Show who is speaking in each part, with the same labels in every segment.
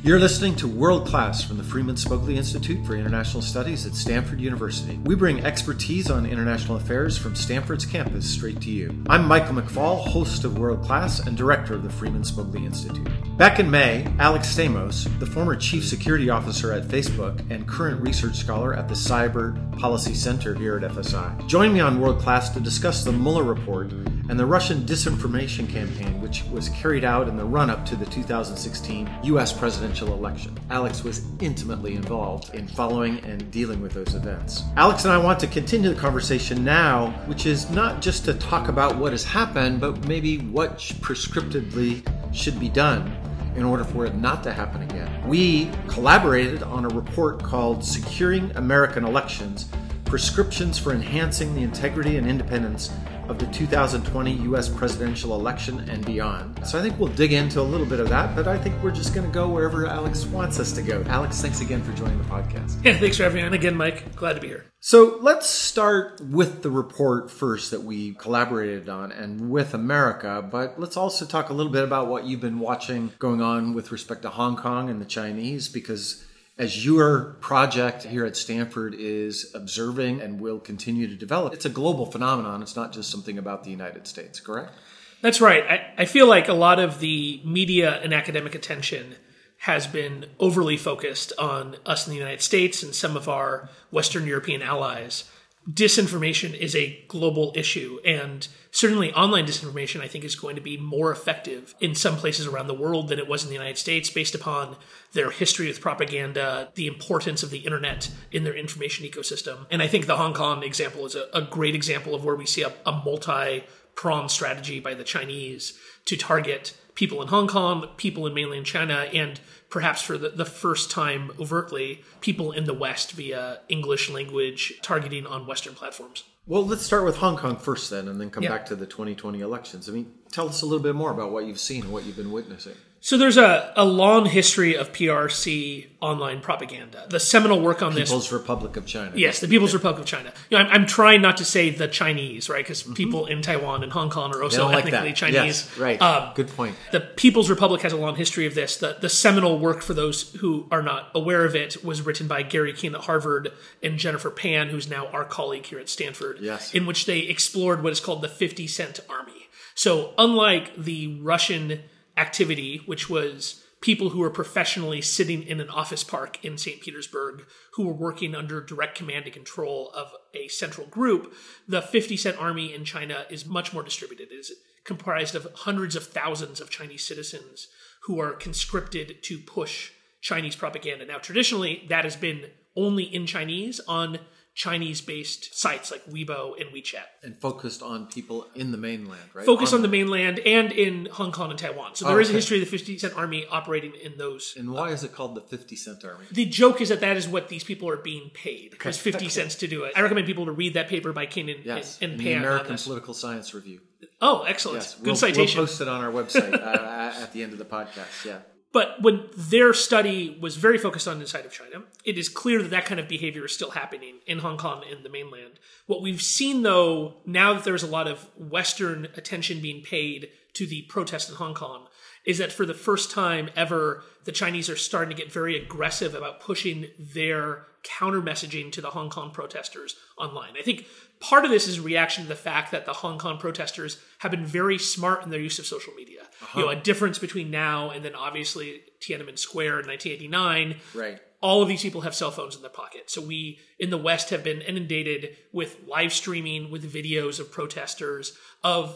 Speaker 1: You're listening to World Class from the Freeman Spogli Institute for International Studies at Stanford University. We bring expertise on international affairs from Stanford's campus straight to you. I'm Michael McFaul, host of World Class and director of the Freeman Spogli Institute. Back in May, Alex Stamos, the former chief security officer at Facebook and current research scholar at the Cyber Policy Center here at FSI, joined me on World Class to discuss the Mueller report and the Russian disinformation campaign which was carried out in the run-up to the 2016 U.S. presidential election. Alex was intimately involved in following and dealing with those events. Alex and I want to continue the conversation now, which is not just to talk about what has happened, but maybe what prescriptively should be done in order for it not to happen again. We collaborated on a report called Securing American Elections, Prescriptions for Enhancing the Integrity and Independence of the 2020 U.S. presidential election and beyond. So I think we'll dig into a little bit of that, but I think we're just going to go wherever Alex wants us to go. Alex, thanks again for joining the podcast.
Speaker 2: Yeah, thanks for having me on again, Mike. Glad to be here.
Speaker 1: So let's start with the report first that we collaborated on and with America, but let's also talk a little bit about what you've been watching going on with respect to Hong Kong and the Chinese, because as your project here at Stanford is observing and will continue to develop, it's a global phenomenon. It's not just something about the United States, correct?
Speaker 2: That's right. I feel like a lot of the media and academic attention has been overly focused on us in the United States and some of our Western European allies. Disinformation is a global issue, and certainly online disinformation, I think, is going to be more effective in some places around the world than it was in the United States based upon their history with propaganda, the importance of the internet in their information ecosystem. And I think the Hong Kong example is a great example of where we see a multi-pronged strategy by the Chinese to target people in Hong Kong, people in mainland China, and perhaps for the first time overtly, people in the West via English language targeting on Western platforms.
Speaker 1: Well, let's start with Hong Kong first then, and then come back to the 2020 elections. I mean, tell us a little bit more about what you've seen and what you've been witnessing.
Speaker 2: So there's a long history of PRC online propaganda. The seminal work on this...
Speaker 1: People's Republic of China.
Speaker 2: Yes, the People's Republic of China. You know, I'm trying not to say the Chinese, right? Because people in Taiwan and Hong Kong are also ethnically Chinese.
Speaker 1: Yes, right. Good point.
Speaker 2: The People's Republic has a long history of this. The seminal work, for those who are not aware of it, was written by Gary Keane at Harvard and Jennifer Pan, who's now our colleague here at Stanford, in which they explored what is called the 50-cent army. So unlike the Russian activity, which was people who were professionally sitting in an office park in St. Petersburg who were working under direct command and control of a central group, the 50-cent army in China is much more distributed. It is comprised of hundreds of thousands of Chinese citizens who are conscripted to push Chinese propaganda. Now, traditionally, that has been only in Chinese on Chinese-based sites like Weibo and WeChat.
Speaker 1: And focused on people in the mainland, right?
Speaker 2: Focused on the mainland and in Hong Kong and Taiwan. So there is a history of the 50-cent army operating in those.
Speaker 1: And why is it called the 50-cent army?
Speaker 2: The joke is that is what these people are being paid. There's 50 cents to do it. I recommend people to read that paper by Keane and Pan.
Speaker 1: The American Political Science Review.
Speaker 2: Oh, excellent.
Speaker 1: Yes,
Speaker 2: Good citation.
Speaker 1: We'll post it on our website at the end of the podcast,
Speaker 2: But when their study was very focused on inside of China, it is clear that kind of behavior is still happening in Hong Kong and the mainland. What we've seen, though, now that there's a lot of Western attention being paid to the protests in Hong Kong, is that for the first time ever, the Chinese are starting to get very aggressive about pushing their counter-messaging to the Hong Kong protesters online. I think part of this is a reaction to the fact that the Hong Kong protesters have been very smart in their use of social media. You know, a difference between now and then obviously Tiananmen Square in 1989.
Speaker 1: Right.
Speaker 2: All of these people have cell phones in their pocket. So we in the West have been inundated with live streaming, with videos of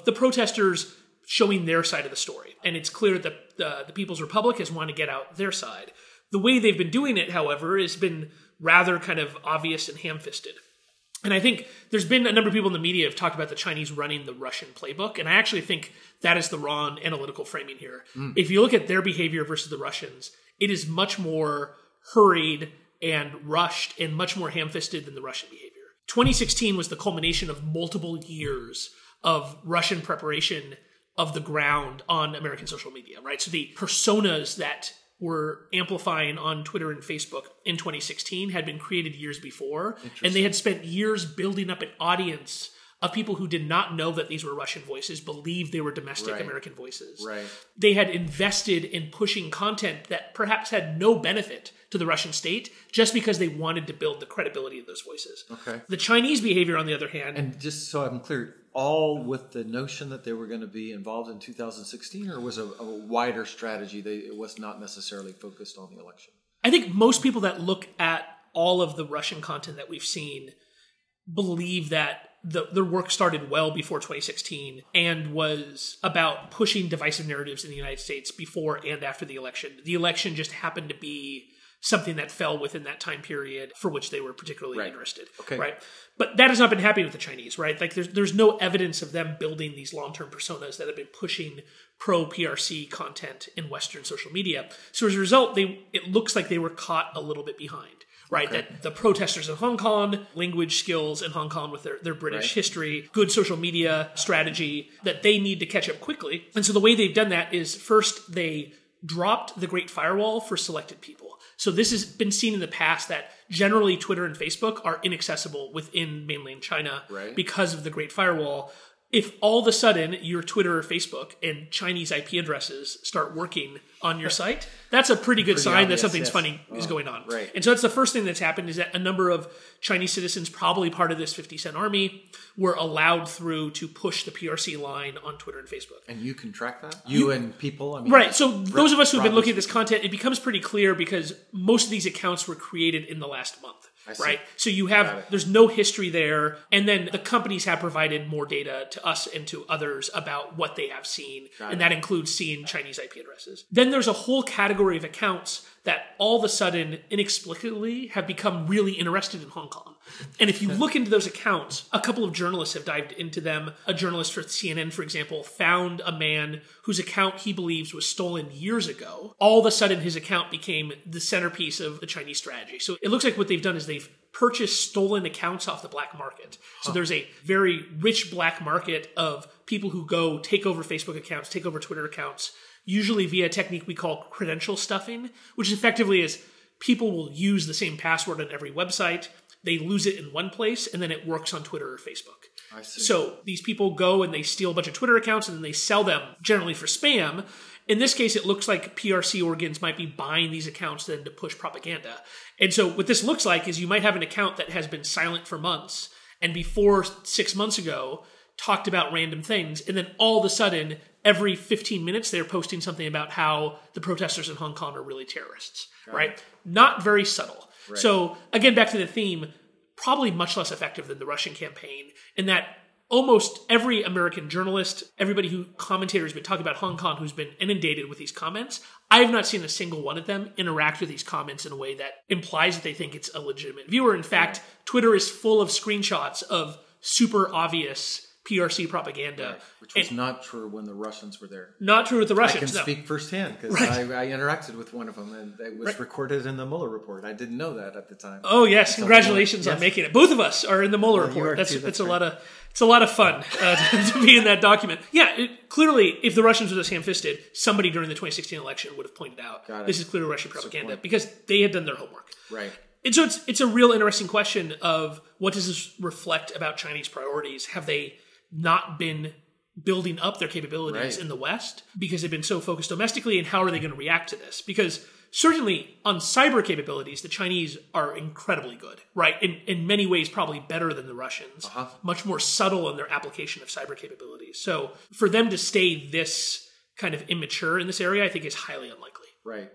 Speaker 2: the protesters showing their side of the story. And it's clear that the People's Republic has wanted to get out their side. The way they've been doing it, however, has been rather kind of obvious and ham-fisted. And I think there's been a number of people in the media have talked about the Chinese running the Russian playbook. And I actually think that is the wrong analytical framing here. If you look at their behavior versus the Russians, it is much more hurried and rushed and much more ham-fisted than the Russian behavior. 2016 was the culmination of multiple years of Russian preparation of the ground on American social media, right? So the personas that were amplifying on Twitter and Facebook in 2016 had been created years before, and they had spent years building up an audience of people who did not know that these were Russian voices, believed they were domestic
Speaker 1: Right.
Speaker 2: American voices.
Speaker 1: Right.
Speaker 2: They had invested in pushing content that perhaps had no benefit to the Russian state just because they wanted to build the credibility of those voices.
Speaker 1: Okay.
Speaker 2: The Chinese behavior, on the other hand,
Speaker 1: And just so I'm clear, all with the notion that they were going to be involved in 2016, or was a wider strategy? It was not necessarily focused on the election.
Speaker 2: I think most people that look at all of the Russian content that we've seen believe that their work started well before 2016 and was about pushing divisive narratives in the United States before and after the election. The election just happened to be something that fell within that time period for which they were particularly interested.
Speaker 1: Okay.
Speaker 2: Right. But that has not been happening with the Chinese, right? Like there's no evidence of them building these long-term personas that have been pushing pro-PRC content in Western social media. So as a result, it looks like they were caught a little bit behind. Right,
Speaker 1: Okay.
Speaker 2: that the protesters in Hong Kong, language skills in Hong Kong with their British history, good social media strategy, that they need to catch up quickly. And so the way they've done that is first they dropped the Great Firewall for selected people. So this has been seen in the past that generally Twitter and Facebook are inaccessible within mainland China because of the Great Firewall. If all of a sudden your Twitter or Facebook and Chinese IP addresses start working on your site, that's a pretty good sign that something's funny is going on.
Speaker 1: Right.
Speaker 2: And so that's the first thing that's happened, is that a number of Chinese citizens, probably part of this 50 Cent army, were allowed through to push the PRC line on Twitter and Facebook.
Speaker 1: And you can track that? You and people? I mean,
Speaker 2: Right. So those of us who've been looking at this content, it becomes pretty clear because most of these accounts were created in the last month. Right. So you have, there's no history there. And then the companies have provided more data to us and to others about what they have seen. And that includes seeing Chinese IP addresses. Then there's a whole category of accounts that all of a sudden, inexplicably, have become really interested in Hong Kong. And if you look into those accounts, a couple of journalists have dived into them. A journalist for CNN, for example, found a man whose account he believes was stolen years ago. All of a sudden, his account became the centerpiece of the Chinese strategy. So it looks like what they've done is they've purchased stolen accounts off the black market. So there's a very rich black market of people who go take over Facebook accounts, take over Twitter accounts, usually via a technique we call credential stuffing, which effectively is people will use the same password on every website. They lose it in one place, and then it works on Twitter or Facebook.
Speaker 1: I see.
Speaker 2: So these people go and they steal a bunch of Twitter accounts, and then they sell them generally for spam. In this case, it looks like PRC organs might be buying these accounts then to push propaganda. And so what this looks like is you might have an account that has been silent for months, and before 6 months ago talked about random things, and then all of a sudden, every 15 minutes, they're posting something about how the protesters in Hong Kong are really terrorists, right? Not very subtle. Right. So again, back to the theme, probably much less effective than the Russian campaign, in that almost every American journalist, everybody who commentators has been talking about Hong Kong who's been inundated with these comments, I have not seen a single one of them interact with these comments in a way that implies that they think it's a legitimate viewer. In fact, Twitter is full of screenshots of super obvious PRC propaganda.
Speaker 1: Which was not true when the Russians were there.
Speaker 2: Not true with the Russians,
Speaker 1: I can speak firsthand because I interacted with one of them, and it was recorded in the Mueller report. I didn't know that at the time.
Speaker 2: Oh yes, congratulations on making it. Both of us are in the Mueller report. It's a lot of fun to be in that document. Yeah, clearly, if the Russians were this ham-fisted, somebody during the 2016 election would have pointed out this is clearly Russian propaganda because they had done their homework.
Speaker 1: Right.
Speaker 2: And so it's a real interesting question of what does this reflect about Chinese priorities? Have they not been building up their capabilities in the West because they've been so focused domestically, and how are they going to react to this? Because certainly on cyber capabilities, the Chinese are incredibly good, right? In many ways, probably better than the Russians, much more subtle in their application of cyber capabilities. So for them to stay this kind of immature in this area, I think is highly unlikely.
Speaker 1: Right.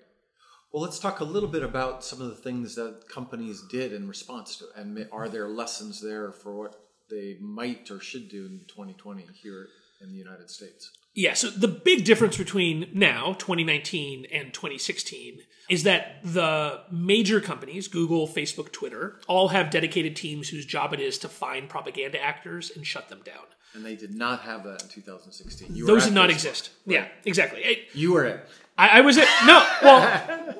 Speaker 1: Well, let's talk a little bit about some of the things that companies did in response to it. And are there lessons there for what they might or should do in 2020 here in the United States?
Speaker 2: Yeah, so the big difference between now, 2019, and 2016 is that the major companies, Google, Facebook, Twitter, all have dedicated teams whose job it is to find propaganda actors and shut them down.
Speaker 1: And they did not have that in 2016.
Speaker 2: Those did not exist. Right. Yeah, exactly.
Speaker 1: You were it.
Speaker 2: I was it.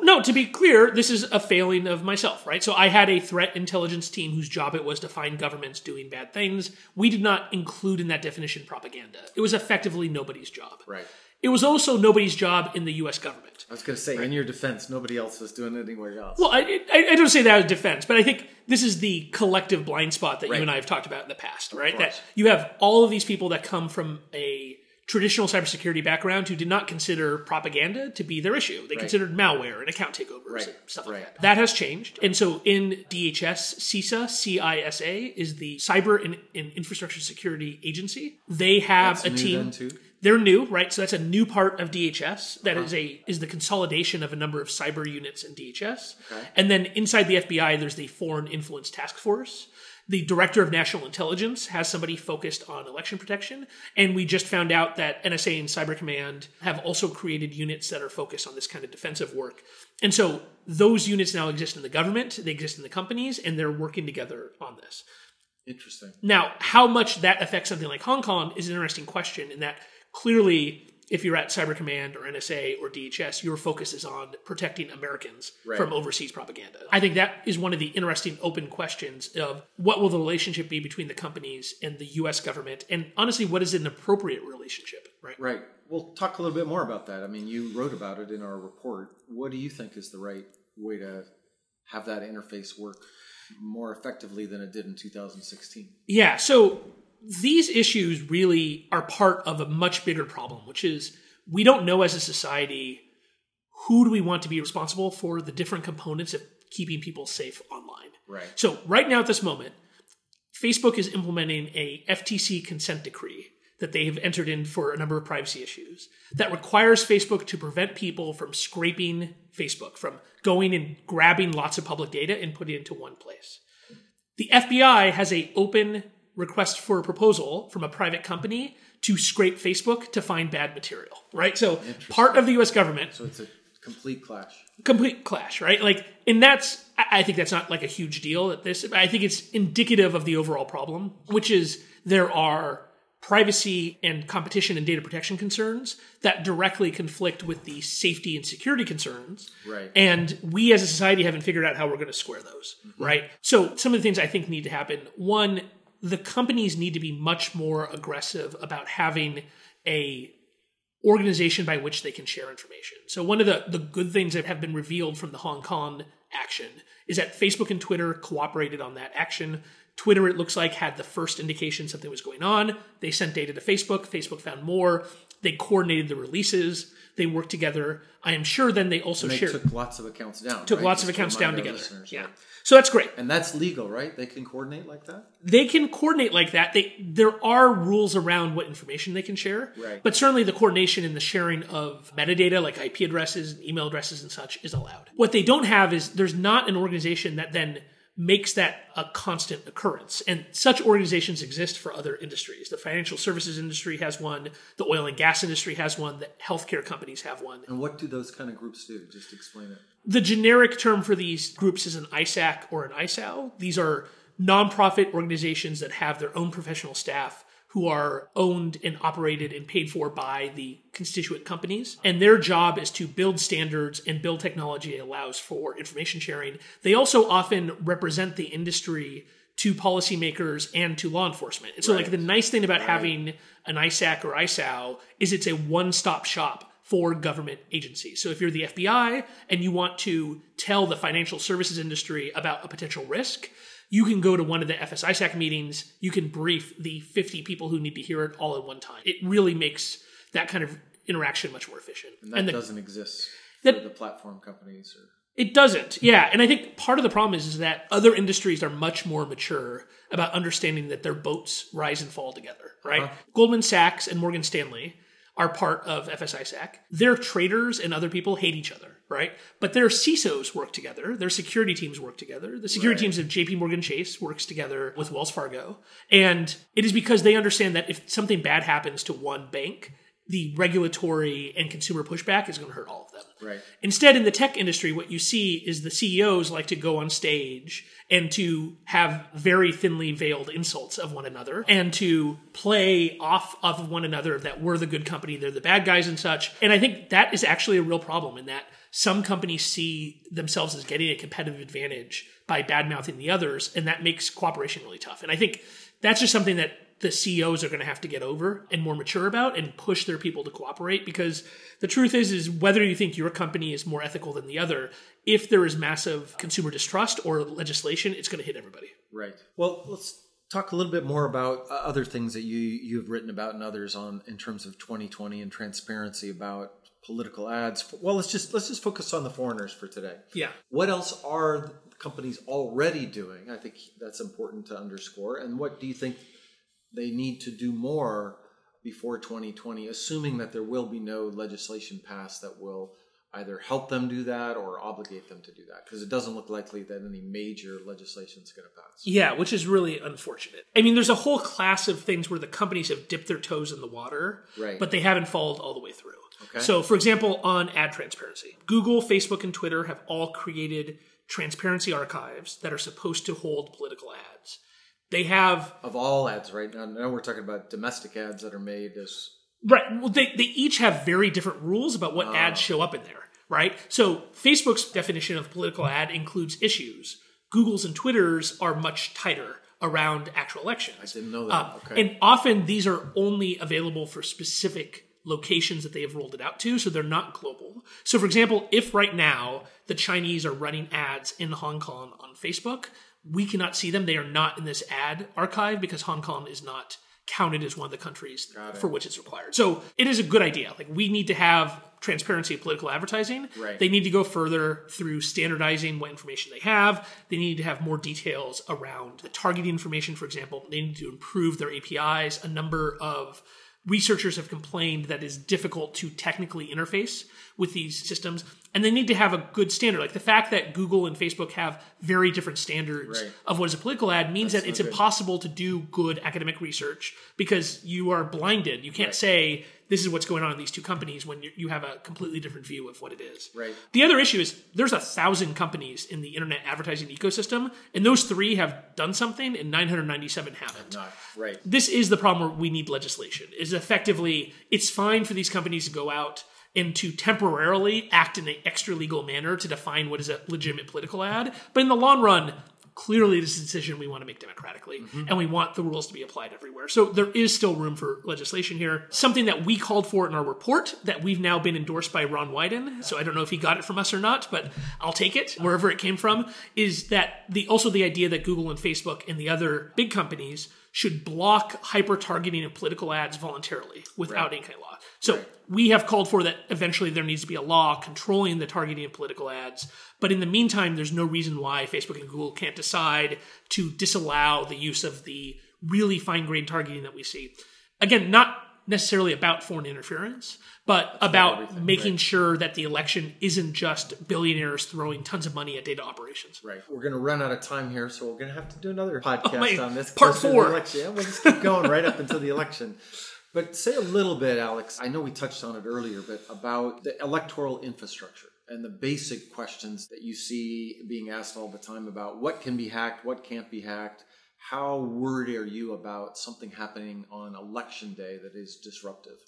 Speaker 2: No, to be clear, this is a failing of myself, right? So I had a threat intelligence team whose job it was to find governments doing bad things. We did not include in that definition propaganda. It was effectively nobody's job.
Speaker 1: Right.
Speaker 2: it was also nobody's job in the U.S. government.
Speaker 1: I was going to say, in your defense, nobody else was doing it anywhere else.
Speaker 2: Well, I don't say that as defense, but I think this is the collective blind spot that you and I have talked about in the past, right? That you have all of these people that come from a traditional cybersecurity background who did not consider propaganda to be their issue. They considered malware and account takeovers and stuff like that. That has changed. And so in DHS, CISA is the Cyber and Infrastructure Security Agency. They have a team. They're new, right? So that's a new part of DHS. That is the consolidation of a number of cyber units in DHS. Okay. And then inside the FBI, there's the Foreign Influence Task Force. The Director of National Intelligence has somebody focused on election protection. And we just found out that NSA and Cyber Command have also created units that are focused on this kind of defensive work. And so those units now exist in the government, they exist in the companies, and they're working together on this.
Speaker 1: Interesting.
Speaker 2: Now, how much that affects something like Hong Kong is an interesting question, in that clearly, if you're at Cyber Command or NSA or DHS, your focus is on protecting Americans from overseas propaganda. I think that is one of the interesting open questions of what will the relationship be between the companies and the U.S. government, and honestly, what is an appropriate relationship, right?
Speaker 1: Right. We'll talk a little bit more about that. I mean, you wrote about it in our report. What do you think is the right way to have that interface work more effectively than it did in 2016?
Speaker 2: Yeah, so these issues really are part of a much bigger problem, which is we don't know as a society who do we want to be responsible for the different components of keeping people safe online.
Speaker 1: Right.
Speaker 2: So right now at this moment, Facebook is implementing a FTC consent decree that they have entered in for a number of privacy issues that requires Facebook to prevent people from scraping Facebook, from going and grabbing lots of public data and putting it into one place. The FBI has an open request for a proposal from a private company to scrape Facebook to find bad material, right? So part of the U.S. government.
Speaker 1: So it's a complete clash.
Speaker 2: Complete clash, right? Like, and I think that's not like a huge deal at this. I think it's indicative of the overall problem, which is there are privacy and competition and data protection concerns that directly conflict with the safety and security concerns.
Speaker 1: Right.
Speaker 2: And we as a society haven't figured out how we're going to square those, right? So some of the things I think need to happen. One, the companies need to be much more aggressive about having a organization by which they can share information. So one of the good things that have been revealed from the Hong Kong action is that Facebook and Twitter cooperated on that action. Twitter, it looks like, had the first indication something was going on. They sent data to Facebook. Facebook found more. They coordinated the releases. They worked together. I am sure then they also shared.
Speaker 1: Took lots of accounts down.
Speaker 2: Took lots of accounts down together. Yeah. Right? So that's great.
Speaker 1: And that's legal, right? They can coordinate like that?
Speaker 2: They can coordinate like that. There are rules around what information they can share.
Speaker 1: Right.
Speaker 2: But certainly the coordination and the sharing of metadata like IP addresses, and email addresses and such is allowed. What they don't have is there's not an organization that then makes that a constant occurrence. And such organizations exist for other industries. The financial services industry has one. The oil and gas industry has one. The healthcare companies have one.
Speaker 1: And what do those kind of groups do? Just explain it.
Speaker 2: The generic term for these groups is an ISAC or an ISAO. These are nonprofit organizations that have their own professional staff who are owned and operated and paid for by the constituent companies. And their job is to build standards and build technology that allows for information sharing. They also often represent the industry to policymakers and to law enforcement. And so like the nice thing about having an ISAC or ISAO is it's a one-stop shop for government agencies. So if you're the FBI and you want to tell the financial services industry about a potential risk, you can go to one of the FS-ISAC meetings. You can brief the 50 people who need to hear it all at one time. It really makes that kind of interaction much more efficient.
Speaker 1: And that doesn't exist for the platform companies?
Speaker 2: It doesn't, yeah. And I think part of the problem is that other industries are much more mature about understanding that their boats rise and fall together, right? Goldman Sachs and Morgan Stanley are part of FS-ISAC. Their traders and other people hate each other, right? But their CISOs work together. Their security teams work together. The security teams of JP Morgan Chase works together with Wells Fargo. And it is because they understand that if something bad happens to one bank, the regulatory and consumer pushback is going to hurt all of them.
Speaker 1: Right.
Speaker 2: Instead, in the tech industry, what you see is the CEOs like to go on stage and to have very thinly veiled insults of one another and to play off of one another that we're the good company, they're the bad guys and such. And I think that is actually a real problem in that some companies see themselves as getting a competitive advantage by bad-mouthing the others, and that makes cooperation really tough. And I think that's just something that the CEOs are going to have to get over and more mature about and push their people to cooperate. Because the truth is whether you think your company is more ethical than the other, if there is massive consumer distrust or legislation, it's going to hit everybody.
Speaker 1: Right. Well, let's talk a little bit more about other things that you've written about and others on in terms of 2020 and transparency about political ads. Well, let's just focus on the foreigners for today.
Speaker 2: Yeah.
Speaker 1: What else are companies already doing? I think that's important to underscore. And what do you think they need to do more before 2020, assuming that there will be no legislation passed that will either help them do that or obligate them to do that? Because it doesn't look likely that any major legislation is going to pass.
Speaker 2: Yeah, which is really unfortunate. I mean, there's a whole class of things where the companies have dipped their toes in the water,
Speaker 1: right,
Speaker 2: but they haven't followed all the way through.
Speaker 1: Okay.
Speaker 2: So, for example, on ad transparency, Google, Facebook, and Twitter have all created transparency archives that are supposed to hold political ads. They have...
Speaker 1: Of all ads, right? Now we're talking about domestic ads that are made as...
Speaker 2: Right. Well, they each have very different rules about what ads show up in there, right? So Facebook's definition of political ad includes issues. Google's and Twitter's are much tighter around actual elections.
Speaker 1: I didn't know that. Okay.
Speaker 2: And often these are only available for specific locations that they have rolled it out to, so they're not global. So, for example, if right now the Chinese are running ads in Hong Kong on Facebook, we cannot see them. They are not in this ad archive because Hong Kong is not counted as one of the countries for which it's required. So it is a good idea. Like, we need to have transparency of political advertising.
Speaker 1: Right.
Speaker 2: They need to go further through standardizing what information they have. They need to have more details around the targeting information, for example. They need to improve their APIs. A number of researchers have complained that it's difficult to technically interface with these systems, and they need to have a good standard. Like, the fact that Google and Facebook have very different standards of what is a political ad means that it's impossible to do good academic research because you are blinded. You can't say this is what's going on in these two companies when you have a completely different view of what it is.
Speaker 1: Right.
Speaker 2: The other issue is there's 1,000 companies in the internet advertising ecosystem, and those 3 have done something and 997 haven't.
Speaker 1: Not right.
Speaker 2: This is the problem where we need legislation. Is effectively, it's fine for these companies to go out and to temporarily act in an extra legal manner to define what is a legitimate political ad. But in the long run, clearly this is a decision we want to make democratically, and we want the rules to be applied everywhere. So there is still room for legislation here. Something that we called for in our report that we've now been endorsed by Ron Wyden, so I don't know if he got it from us or not, but I'll take it wherever it came from, is that also the idea that Google and Facebook and the other big companies should block hyper-targeting of political ads voluntarily without any kind of law. So we have called for that eventually there needs to be a law controlling the targeting of political ads. But in the meantime, there's no reason why Facebook and Google can't decide to disallow the use of the really fine-grained targeting that we see. Again, not necessarily about foreign interference, but about making sure that the election isn't just billionaires throwing tons of money at data operations.
Speaker 1: Right. We're going to run out of time here, so we're going to have to do another podcast on this.
Speaker 2: Part 4.
Speaker 1: Yeah, we'll just keep going right up until the election. But say a little bit, Alex, I know we touched on it earlier, but about the electoral infrastructure and the basic questions that you see being asked all the time about what can be hacked, what can't be hacked. How worried are you about something happening on election day that is disruptive?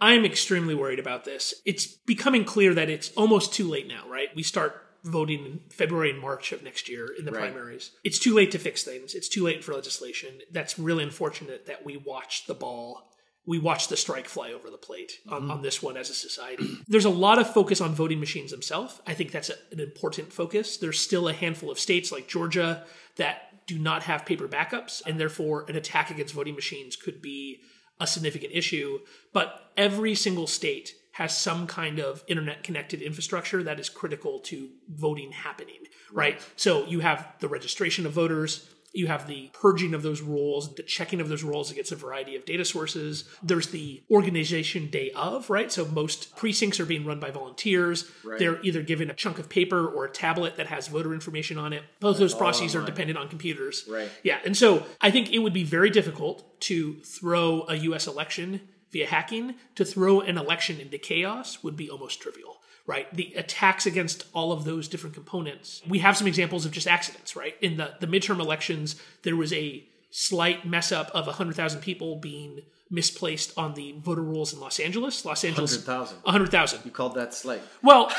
Speaker 2: I'm extremely worried about this. It's becoming clear that it's almost too late now, right? We start voting in February and March of next year in the primaries. It's too late to fix things. It's too late for legislation. That's really unfortunate that we watched the strike fly over the plate on this one as a society. There's a lot of focus on voting machines themselves. I think that's an important focus. There's still a handful of states like Georgia that do not have paper backups, and therefore an attack against voting machines could be a significant issue. But every single state has some kind of internet-connected infrastructure that is critical to voting happening, right? So you have the registration of voters, you have the purging of those rolls, the checking of those rolls against a variety of data sources. There's the organization day of, right? So most precincts are being run by volunteers. Right. They're either given a chunk of paper or a tablet that has voter information on it. Both those processes are dependent on computers.
Speaker 1: Right.
Speaker 2: Yeah. And so I think it would be very difficult to throw a U.S. election via hacking. To throw an election into chaos would be almost trivial. Right? The attacks against all of those different components. We have some examples of just accidents, right? In the midterm elections, there was a slight mess up of 100,000 people being misplaced on the voter rolls in Los Angeles.
Speaker 1: 100,000.
Speaker 2: 100,000.
Speaker 1: You called that slight.
Speaker 2: Well,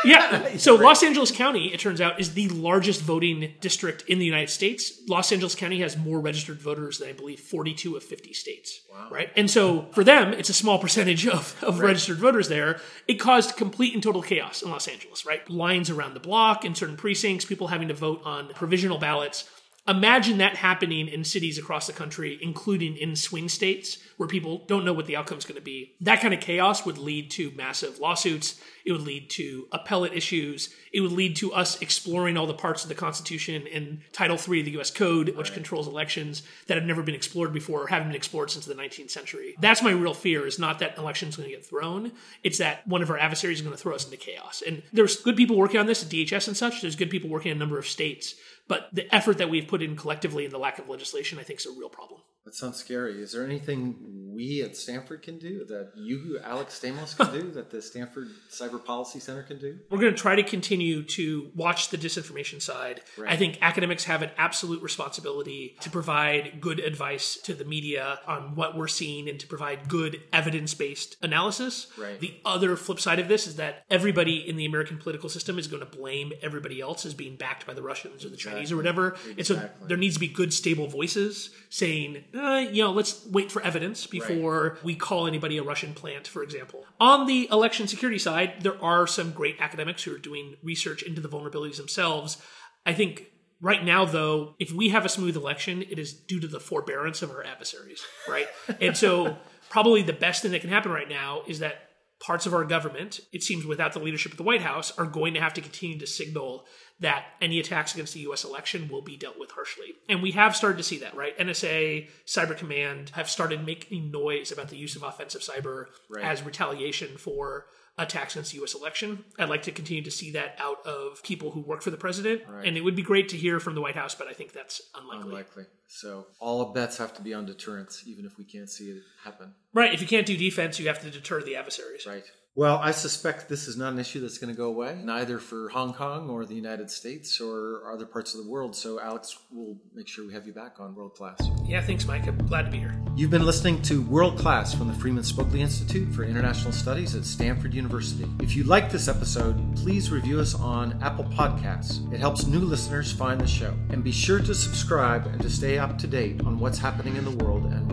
Speaker 2: yeah. So Los Angeles County, it turns out, is the largest voting district in the United States. Los Angeles County has more registered voters than, I believe, 42 of 50 states.
Speaker 1: Wow.
Speaker 2: Right? And so for them, it's a small percentage of registered voters there. It caused complete and total chaos in Los Angeles, right? Lines around the block in certain precincts, people having to vote on provisional ballots. Imagine that happening in cities across the country, including in swing states where people don't know what the outcome is going to be. That kind of chaos would lead to massive lawsuits. It would lead to appellate issues. It would lead to us exploring all the parts of the Constitution and Title III of the U.S. Code, which controls elections, that have never been explored before or haven't been explored since the 19th century. That's my real fear, is not that election's going to get thrown. It's that one of our adversaries is going to throw us into chaos. And there's good people working on this at DHS and such. There's good people working in a number of states. But the effort that we've put in collectively and the lack of legislation, I think, is a real problem.
Speaker 1: That sounds scary. Is there anything we at Stanford can do, that you, Alex Stamos, can do, that the Stanford Cyber Policy Center can do?
Speaker 2: We're going to try to continue to watch the disinformation side. Right. I think academics have an absolute responsibility to provide good advice to the media on what we're seeing and to provide good evidence-based analysis.
Speaker 1: Right.
Speaker 2: The other flip side of this is that everybody in the American political system is going to blame everybody else as being backed by the Russians or the Chinese or whatever. Exactly. And so there needs to be good, stable voices saying, let's wait for evidence before we call anybody a Russian plant, for example. On the election security side, there are some great academics who are doing research into the vulnerabilities themselves. I think right now, though, if we have a smooth election, it is due to the forbearance of our adversaries, right? And so probably the best thing that can happen right now is that parts of our government, it seems without the leadership of the White House, are going to have to continue to signal that any attacks against the U.S. election will be dealt with harshly. And we have started to see that, right? NSA, Cyber Command have started making noise about the use of offensive cyber as retaliation for attacks against the U.S. election. I'd like to continue to see that out of people who work for the president. Right. And it would be great to hear from the White House, but I think that's unlikely.
Speaker 1: So all bets have to be on deterrence, even if we can't see it happen.
Speaker 2: Right. If you can't do defense, you have to deter the adversaries.
Speaker 1: Right. Well, I suspect this is not an issue that's going to go away, neither for Hong Kong or the United States or other parts of the world. So, Alex, we'll make sure we have you back on World Class.
Speaker 2: Yeah, thanks, Mike. I'm glad to be here.
Speaker 1: You've been listening to World Class from the Freeman Spokely Institute for International Studies at Stanford University. If you like this episode, please review us on Apple Podcasts. It helps new listeners find the show. And be sure to subscribe and to stay up to date on what's happening in the world and